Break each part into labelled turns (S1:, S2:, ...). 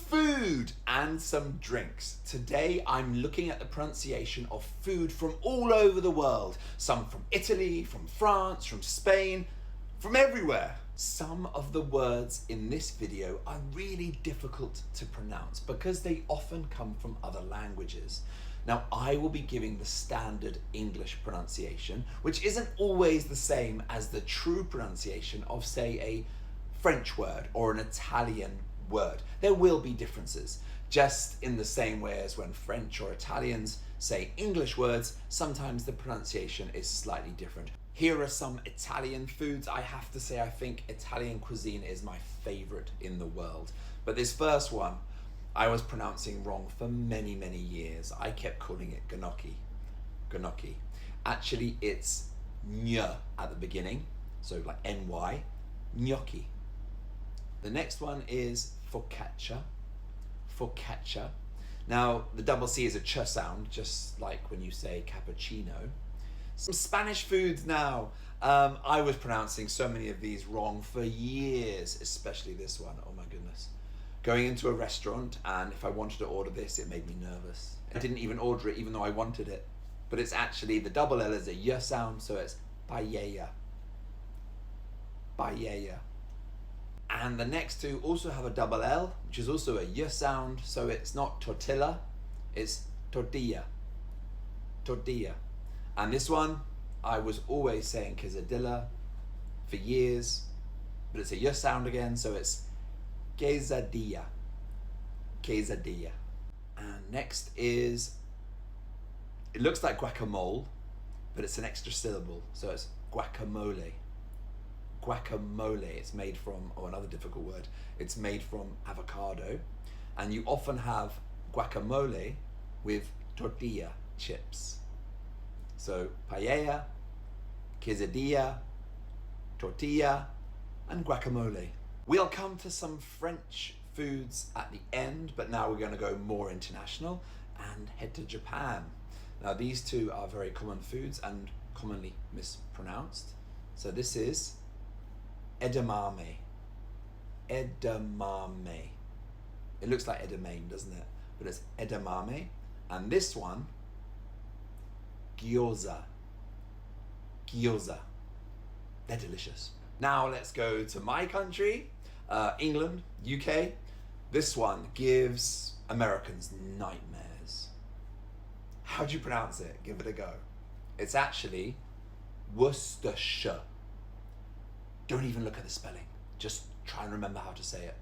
S1: food and some drinks. Today I'm looking at the pronunciation of food from all over the world. Some from Italy, from France, from Spain, from everywhere. Some of the words in this video are really difficult to pronounce because they often come from other languages. Now I will be giving the standard English pronunciation, which isn't always the same as the true pronunciation of, say, a French word or an Italian word. There will be differences, just in the same way as when French or Italians say English words, sometimes the pronunciation is slightly different. Here are some Italian foods. I have to say I think Italian cuisine is my favorite in the world. But this first one, I was pronouncing wrong for many, many years. I kept calling it gnocchi. Gnocchi. Actually, it's ny at the beginning, so like ny, gnocchi. The next one is focaccia. Focaccia. Now, the double C is a ch sound, just like when you say cappuccino. Some Spanish foods now. I was pronouncing so many of these wrong for years, especially this one. Oh my goodness. Going into a restaurant, and if I wanted to order this, it made me nervous. I didn't even order it, even though I wanted it. But it's actually, the double L is a y sound, so it's paella. Paella. And the next two also have a double L, which is also a y sound, so it's not tortilla, it's tortilla. Tortilla. And this one, I was always saying quesadilla for years, but it's a y sound again, so it's quesadilla. Quesadilla. And next is, it looks like guacamole, but it's an extra syllable, so it's guacamole. Guacamole, it's made from, oh, another difficult word, it's made from avocado, and you often have guacamole with tortilla chips. So paella, quesadilla, tortilla, and guacamole. We'll come to some French foods at the end, but now we're going to go more international and head to Japan. Now these two are very common foods and commonly mispronounced. So this is edamame. Edamame. It looks like edamame, doesn't it? But it's edamame. And this one, gyoza. Gyoza. They're delicious. Now let's go to my country, England, UK. This one gives Americans nightmares. How do you pronounce it? Give it a go. It's actually Worcestershire. Don't even look at the spelling. Just try and remember how to say it.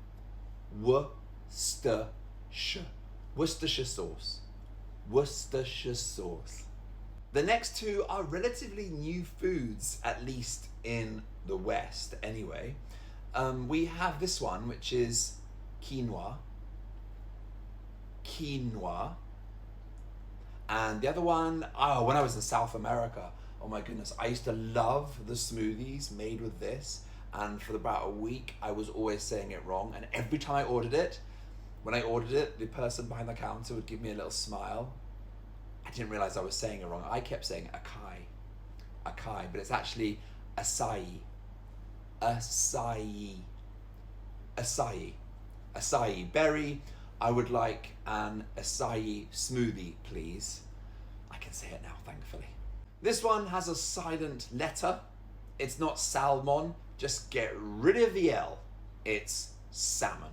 S1: Worcestershire. Worcestershire sauce. Worcestershire sauce. The next two are relatively new foods, at least in the West anyway. We have this one, which is quinoa. Quinoa. And the other one, when I was in South America, oh my goodness, I used to love the smoothies made with this, and for about a week I was always saying it wrong, and every time I ordered it, when I ordered it, the person behind the counter would give me a little smile. I didn't realize I was saying it wrong. I kept saying acai, acai, but it's actually açaí, açaí, açaí, açaí berry. I would like an açaí smoothie, please. I can say it now, thankfully. This one has a silent letter. It's not salmon, just get rid of the L. It's salmon.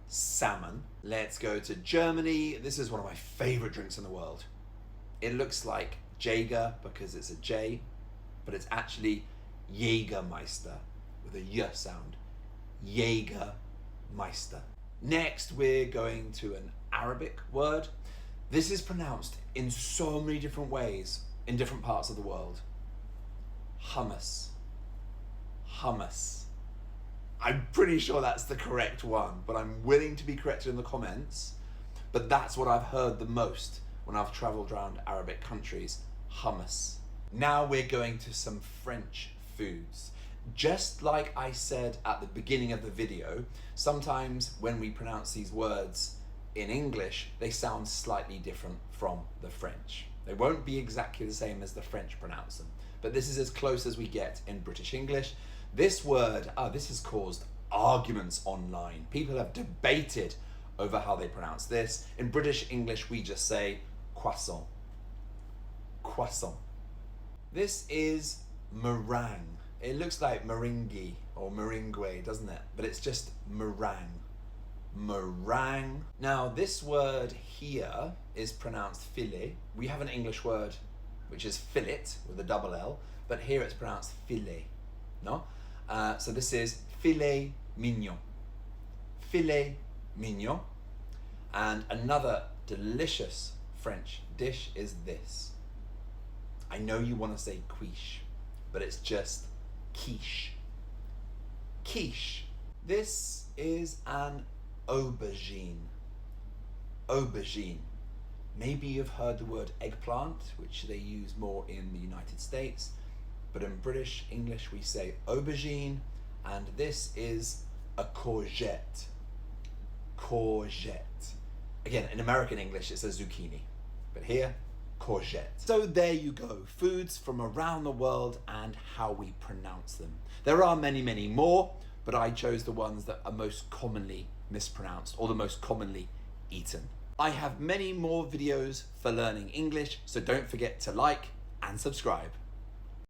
S1: Salmon. Let's go to Germany. This is one of my favorite drinks in the world. It looks like Jaeger because it's a J, but it's actually jägermeister with a y sound. Jägermeister. Next, we're going to an Arabic word. This is pronounced in so many different ways in different parts of the world. Hummus. Hummus. I'm pretty sure that's the correct one, but I'm willing to be corrected in the comments. But that's what I've heard the most when I've traveled around Arabic countries. Hummus. Now we're going to some French foods. Just like I said at the beginning of the video, sometimes when we pronounce these words in English, they sound slightly different from the French. They won't be exactly the same as the French pronounce them, but this is as close as we get in British English. This word, this has caused arguments online. People have debated over how they pronounce this. In British English, we just say croissant. Croissant. This is meringue. It looks like meringue or meringue, doesn't it? But it's just meringue. Meringue. Now, this word here is pronounced filet. We have an English word which is fillet with a double L, but here it's pronounced filet. No? So this is filet mignon. Filet mignon. And another delicious French dish is this. I know you want to say quiche, but it's just quiche. Quiche. This is an aubergine. Aubergine. Maybe you've heard the word eggplant, which they use more in the United States, but in British English we say aubergine, and this is a courgette. Courgette. Again, in American English it's a zucchini, but here, courgette. So there you go, foods from around the world and how we pronounce them. There are many, many more, but I chose the ones that are most commonly mispronounced or the most commonly eaten. I have many more videos for learning English, so don't forget to like and subscribe.